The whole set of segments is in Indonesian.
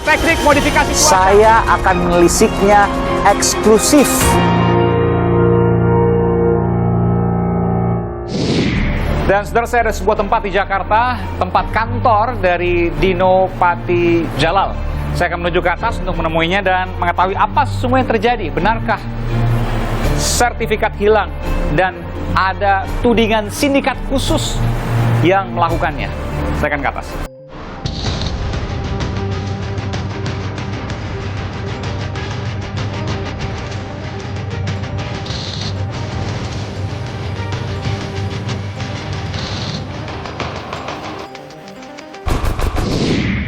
teknik modifikasi cuaca. Saya akan menelisiknya eksklusif. Dan saudara, saya ada sebuah tempat di Jakarta, tempat kantor dari Dino Patijalal. Saya akan menuju ke atas untuk menemuinya dan mengetahui apa sesungguhnya yang terjadi. Benarkah sertifikat hilang dan ada tudingan sindikat khusus yang melakukannya? Saya akan ke atas.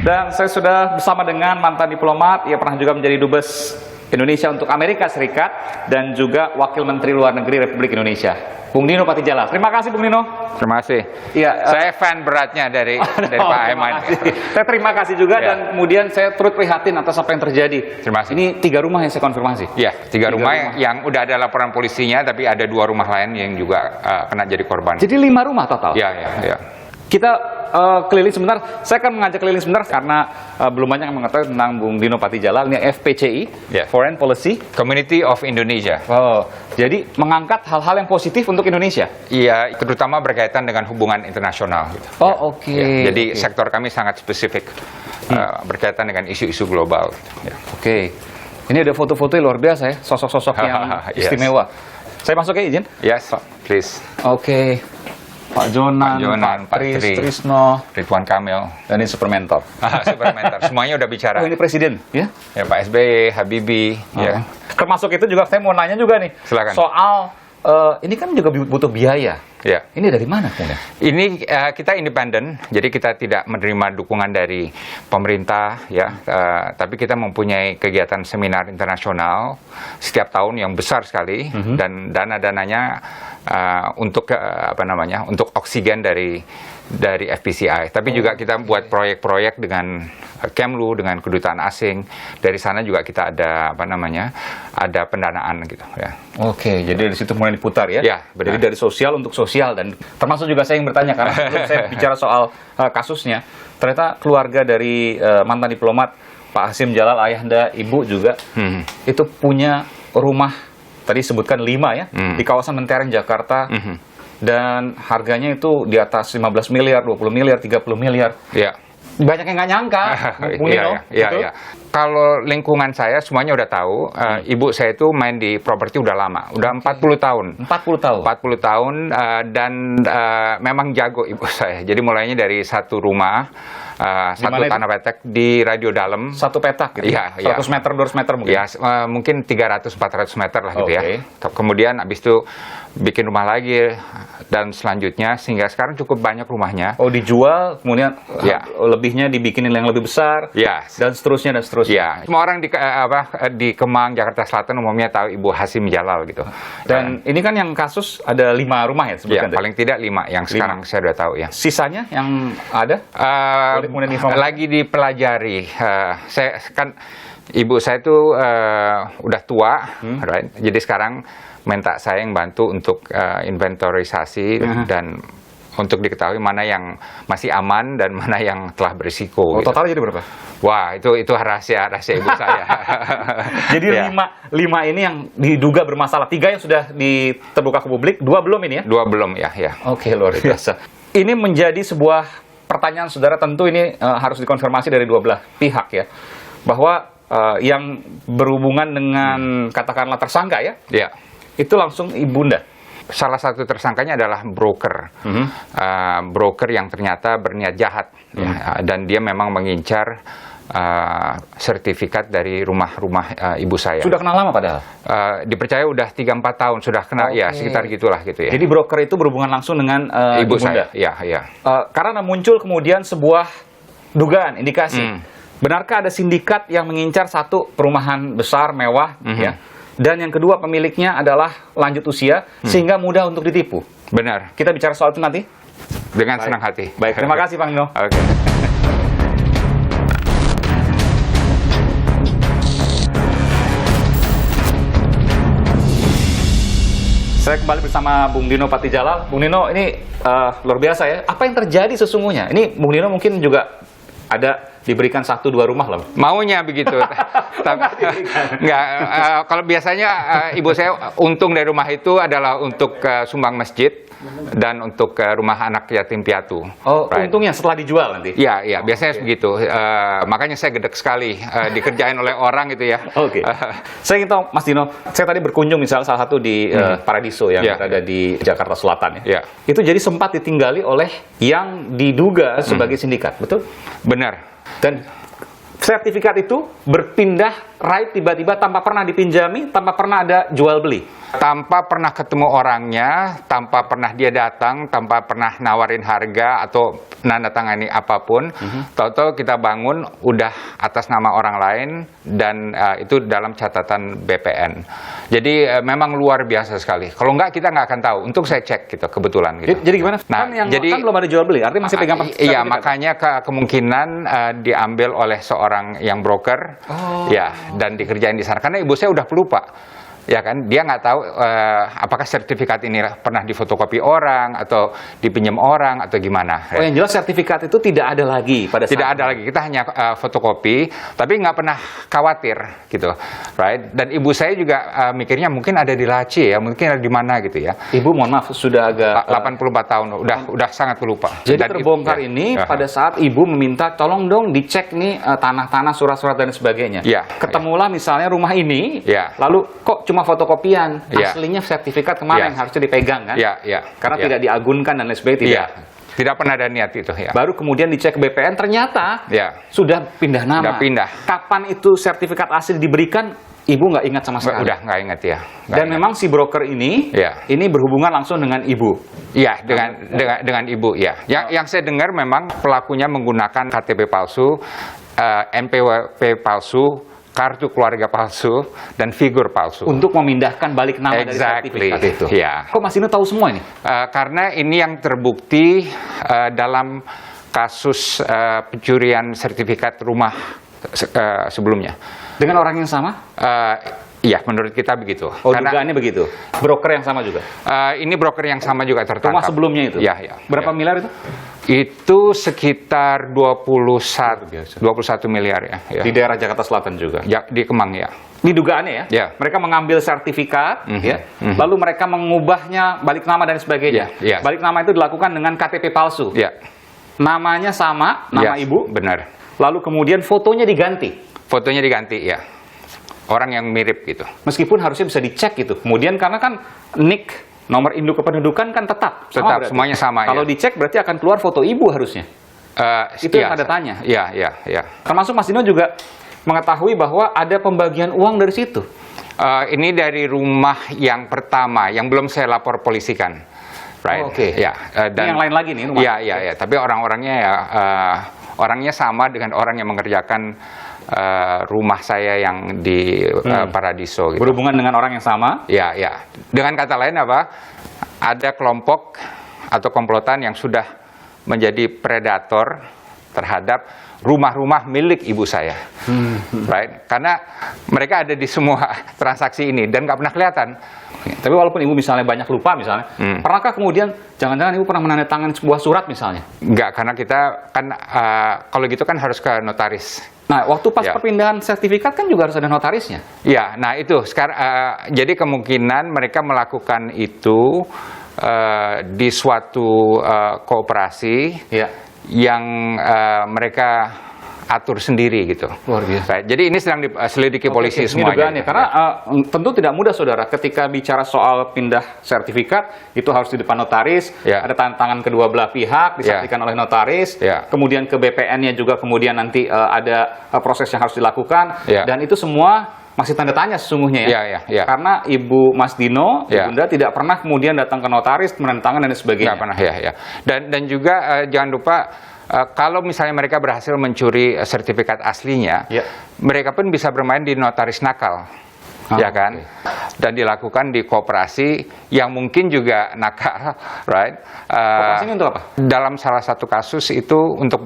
Dan saya sudah bersama dengan mantan diplomat, ia pernah juga menjadi dubes Indonesia untuk Amerika Serikat dan juga Wakil Menteri Luar Negeri Republik Indonesia, Bung Dino Patijalal. Terima kasih, Bung Dino. Terima kasih. Iya, saya fan beratnya dari Pak Aiman. Saya terima kasih juga Ya. dan kemudian saya turut prihatin atas apa yang terjadi. Terima kasih. Ini 3 rumah yang saya konfirmasi. Ya, tiga rumah yang udah ada laporan polisinya, tapi ada 2 rumah lain yang juga kena jadi korban. Jadi 5 rumah total. Ya. Kita keliling sebentar. Saya akan mengajak keliling sebentar karena belum banyak yang mengetahui tentang Bung Dino Patijalal. Ini FPCI, Ya. Foreign Policy Community of Indonesia. Oh, jadi mengangkat hal-hal yang positif untuk Indonesia. Iya, terutama berkaitan dengan hubungan internasional. Gitu. Oh, oke. Ya, jadi Oke. sektor kami sangat spesifik berkaitan dengan isu-isu global. Gitu. Ya. Oke. Ini ada foto-foto yang luar biasa ya, sosok-sosok yang Yes. istimewa. Saya masuk ya, izin? Yes, please. Oke. Pak Jonan, Pak Tri, Trisno, Ridwan Kamil, dan ini Supermentor. Supermentor. Semuanya udah bicara. Oh, ini Presiden, ya? Ya, Pak SBY, Habibie, ya. Termasuk itu juga saya mau nanya juga nih. Silakan. Soal, ini kan juga butuh biaya. Ya. Ini dari mana kemudian? Ini kita independen, jadi kita tidak menerima dukungan dari pemerintah, ya. Tapi kita mempunyai kegiatan seminar internasional setiap tahun yang besar sekali, dan dana-dananya untuk untuk oksigen dari FPCI. Tapi juga kita buat proyek-proyek dengan Kemlu, dengan kedutaan asing. Dari sana juga kita ada ada pendanaan gitu, ya. Oke, jadi dari situ mulai diputar ya? Ya, benar. Jadi dari sosial untuk sosial, dan termasuk juga saya yang bertanya karena sebelum saya bicara soal kasusnya, ternyata keluarga dari mantan diplomat Pak Hasim Jalal, ayahanda, ibu juga itu punya rumah, tadi sebutkan 5 ya, di kawasan Menteng, Jakarta, dan harganya itu di atas 15 miliar, 20 miliar, 30 miliar. Ya. Banyak yang nggak nyangka, Bung Dino. Iya. Kalau lingkungan saya semuanya udah tahu, ibu saya itu main di properti udah lama, udah 40 tahun. 40 tahun. 40 tahun dan memang jago ibu saya. Jadi mulainya dari satu rumah, satu itu? tanah petak di Radio Dalam. Satu petak gitu. Iya, 100 meter, 200 meter mungkin. Ya, mungkin 300-400 meter lah gitu ya. Oke. Kemudian habis itu bikin rumah lagi dan selanjutnya sehingga sekarang cukup banyak rumahnya. Oh, dijual, kemudian Ya. lebihnya dibikinin yang lebih besar, Ya. dan seterusnya dan seterusnya. Ya, semua orang di Kemang, Jakarta Selatan umumnya tahu Ibu Hasim Jalal gitu. Dan ini kan yang kasus ada 5 rumah ya Ya, sebutkan tadi. paling tidak 5 yang sekarang saya sudah tahu ya. Sisanya yang ada? Boleh kemudian informasi? Lagi dipelajari. Saya kan ibu saya itu udah tua, right? Jadi sekarang minta saya yang bantu untuk inventarisasi dan untuk diketahui mana yang masih aman dan mana yang telah berisiko. Oh, total jadi berapa? Wah, itu rahasia ibu saya. Jadi Ya. 5 ini yang diduga bermasalah. 3 yang sudah terbuka ke publik, 2 belum ini ya? 2 belum ya. Oke, luar biasa. Ini menjadi sebuah pertanyaan, saudara. Tentu ini harus dikonfirmasi dari 2 belah pihak ya, bahwa yang berhubungan dengan katakanlah tersangka ya, Ya. itu langsung ibunda. Salah satu tersangkanya adalah broker, broker yang ternyata berniat jahat, ya, dan dia memang mengincar sertifikat dari rumah ibu saya. Sudah kenal lama padahal? Dipercaya udah 3-4 tahun sudah kenal, ya sekitar gitulah gitu ya. Jadi broker itu berhubungan langsung dengan ibu ibunda. saya, ya. Karena muncul kemudian sebuah dugaan, indikasi. Benarkah ada sindikat yang mengincar satu perumahan besar, mewah, ya? Dan yang kedua pemiliknya adalah lanjut usia, sehingga mudah untuk ditipu. Benar, Kita bicara soal itu nanti. dengan senang hati. Baik, terima kasih Pak Nino. Oke. Saya kembali bersama Bung Dino Patijalal. Bung Dino, ini luar biasa ya. Apa yang terjadi sesungguhnya? Ini Bung Dino mungkin juga ada diberikan 1-2 rumah lah. Maunya begitu. Enggak, kalau biasanya ibu saya untung dari rumah itu adalah untuk sumbang masjid dan untuk rumah anak yatim piatu. Oh, Right. untungnya setelah dijual nanti. Iya, iya, biasanya begitu. Makanya saya gedek sekali dikerjain oleh orang gitu ya. Oke. Saya ingin tahu, Mas Dino, saya tadi berkunjung misalnya salah satu di Paradiso yang Ya. berada di Jakarta Selatan Ya. Itu jadi sempat ditinggali oleh yang diduga sebagai sindikat, betul? Benar. Dan sertifikat itu berpindah right tiba-tiba tanpa pernah dipinjami, tanpa pernah ada jual beli. Tanpa pernah ketemu orangnya, tanpa pernah dia datang, tanpa pernah nawarin harga atau nanda tangani apapun, tahu-tahu kita bangun udah atas nama orang lain dan itu dalam catatan BPN. Jadi memang luar biasa sekali. Kalau enggak kita nggak akan tahu. Untuk saya cek gitu kebetulan gitu. Jadi gimana? Nah, Kan yang jadi kan belum ada jual beli, artinya masih pegang Iya, sertifikat. makanya kemungkinan diambil oleh seorang yang broker, ya, dan dikerjain di sana. Karena ibu saya udah pelupa, ya kan, dia nggak tahu apakah sertifikat ini pernah difotokopi orang atau dipinjam orang atau gimana. Oh, yang jelas sertifikat itu tidak ada lagi pada saat Tidak ada lagi, kita hanya fotokopi, tapi nggak pernah khawatir gitu, right? Dan ibu saya juga mikirnya mungkin ada di laci ya, mungkin ada di mana gitu ya. Ibu, mohon maaf, sudah agak 84 tahun, udah sangat pelupa. jadi Dan terbongkar ya. ini Ya. pada saat ibu meminta tolong dong dicek nih tanah-tanah, surat-surat dan sebagainya. Ya. Ketemulah misalnya rumah ini, Ya. lalu kok cuma fotokopian, Ya. aslinya sertifikat kemarin Ya. harusnya dipegang kan? Ya, ya. Karena Ya. tidak diagunkan dan lain sebagainya. Tidak. Iya, tidak pernah ada niat itu ya. Baru kemudian dicek ke BPN, ternyata Ya. sudah pindah nama. Sudah pindah. Kapan itu sertifikat asli diberikan? Ibu nggak ingat sama sekali. Udah nggak ingat ya. Nggak Dan ingat. memang si broker ini, Ya. ini berhubungan langsung dengan ibu. Iya, dengan ibu ya. Yang saya dengar memang pelakunya menggunakan KTP palsu, NPWP palsu, kartu keluarga palsu, dan figur palsu. Untuk memindahkan balik nama dari Exactly. sertifikat itu. Ya. Kok Mas Dino tahu semua ini? Karena ini yang terbukti dalam kasus pencurian sertifikat rumah sebelumnya. Dengan orang yang sama? Iya, menurut kita begitu. Oh, dugaannya begitu. Broker yang sama juga. Ini broker yang sama juga tertangkap. Rumah sebelumnya itu? Iya, iya. Berapa Iya. miliar itu? Itu sekitar 21 miliar ya. Ya. Di daerah Jakarta Selatan juga. Ya, di Kemang ya. Ini dugaannya ya? Ya. Mereka mengambil sertifikat, ya, lalu mereka mengubahnya balik nama dan sebagainya. Ya, ya. Balik nama itu dilakukan dengan KTP palsu. Ya. Namanya sama, nama Ya, ibu, benar. lalu kemudian fotonya diganti. Fotonya diganti ya. Orang yang mirip gitu. Meskipun harusnya bisa dicek gitu. Kemudian karena kan NIK, nomor induk kependudukan kan tetap. Tetap, berarti. semuanya sama, Kalau ya. dicek berarti akan keluar foto ibu harusnya. Itu yang ada tanya. Iya, iya, iya. Termasuk Mas Dino juga mengetahui bahwa ada pembagian uang dari situ. Ini dari rumah yang pertama yang belum saya lapor polisikan. Right? Oh, oke. Ya, Ini yang lain lagi nih rumah. Iya, iya, iya. Tapi orang-orangnya ya orangnya sama dengan orang yang mengerjakan rumah saya yang di Paradiso gitu. Berhubungan dengan orang yang sama. Ya, ya. Dengan kata lain apa? Ada kelompok atau komplotan yang sudah menjadi predator terhadap rumah-rumah milik ibu saya, right? Karena mereka ada di semua transaksi ini dan nggak pernah kelihatan. Tapi walaupun ibu misalnya banyak lupa misalnya, pernahkah kemudian jangan-jangan ibu pernah menandatangani sebuah surat misalnya? Nggak, karena kita kan kalau gitu kan harus ke notaris. Nah, waktu pas Ya. perpindahan sertifikat kan juga harus ada notarisnya. Ya, nah itu sekarang jadi kemungkinan mereka melakukan itu di suatu koperasi Ya. yang mereka atur sendiri gitu. Luar biasa. Right. Jadi ini sedang diselidiki polisi Ini semuanya. dugaannya. Karena tentu tidak mudah, saudara, ketika bicara soal pindah sertifikat, itu harus di depan notaris, Ya. ada tangan kedua belah pihak, disaksikan oleh notaris, Ya. kemudian ke BPN-nya juga kemudian nanti ada proses yang harus dilakukan, Ya. dan itu semua masih tanda tanya sesungguhnya ya. Ya, ya, ya. Karena Ibu Mas Dino, Ya. Ibunda tidak pernah kemudian datang ke notaris, menandatangani dan sebagainya. Nggak pernah ya. Dan juga jangan lupa kalau misalnya mereka berhasil mencuri sertifikat aslinya, Ya. mereka pun bisa bermain di notaris nakal, ya kan? Dan dilakukan di koperasi yang mungkin juga nakal, right? Koperasi ini untuk apa? Dalam salah satu kasus itu untuk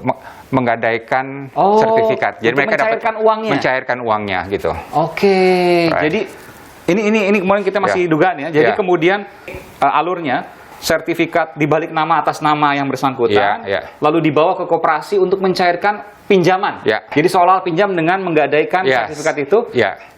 menggadaikan Oh, sertifikat. Jadi untuk mereka dapat mencairkan uangnya? mencairkan uangnya gitu. Oke, Right. jadi ini kemudian kita masih Ya. dugaan ya. Jadi Ya. kemudian alurnya sertifikat di balik nama atas nama yang bersangkutan, lalu dibawa ke koperasi untuk mencairkan pinjaman. Jadi seolah pinjam dengan menggadaikan sertifikat itu.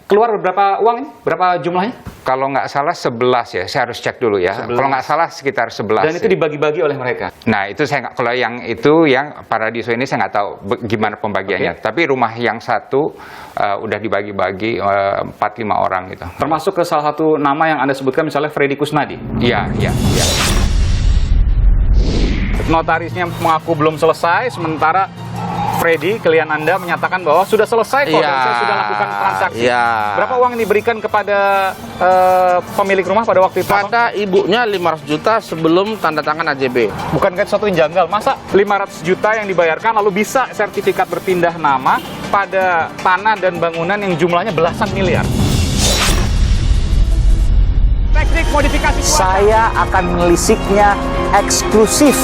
Keluar berapa uang ini? Berapa jumlahnya? Kalau nggak salah 11 ya, saya harus cek dulu ya. 11. Kalau nggak salah sekitar 11. Dan itu dibagi-bagi oleh mereka? Nah, itu saya nggak, kalau yang itu, yang Paradiso ini saya nggak tahu gimana pembagiannya. Tapi rumah yang satu udah dibagi-bagi 4-5 orang gitu. Termasuk ke salah satu nama yang Anda sebutkan, misalnya Freddy Kusnadi? Iya. Notarisnya mengaku belum selesai, sementara Freddy, klien Anda, menyatakan bahwa sudah selesai kok, dan saya sudah lakukan transaksi. Berapa uang yang diberikan kepada pemilik rumah pada waktu itu? Pada ibunya 500 juta sebelum tanda tangan AJB. Bukankah sesuatu yang janggal? Masa 500 juta yang dibayarkan lalu bisa sertifikat berpindah nama pada tanah dan bangunan yang jumlahnya belasan miliar? Teknik modifikasi cuaca. Saya akan menelisiknya eksklusif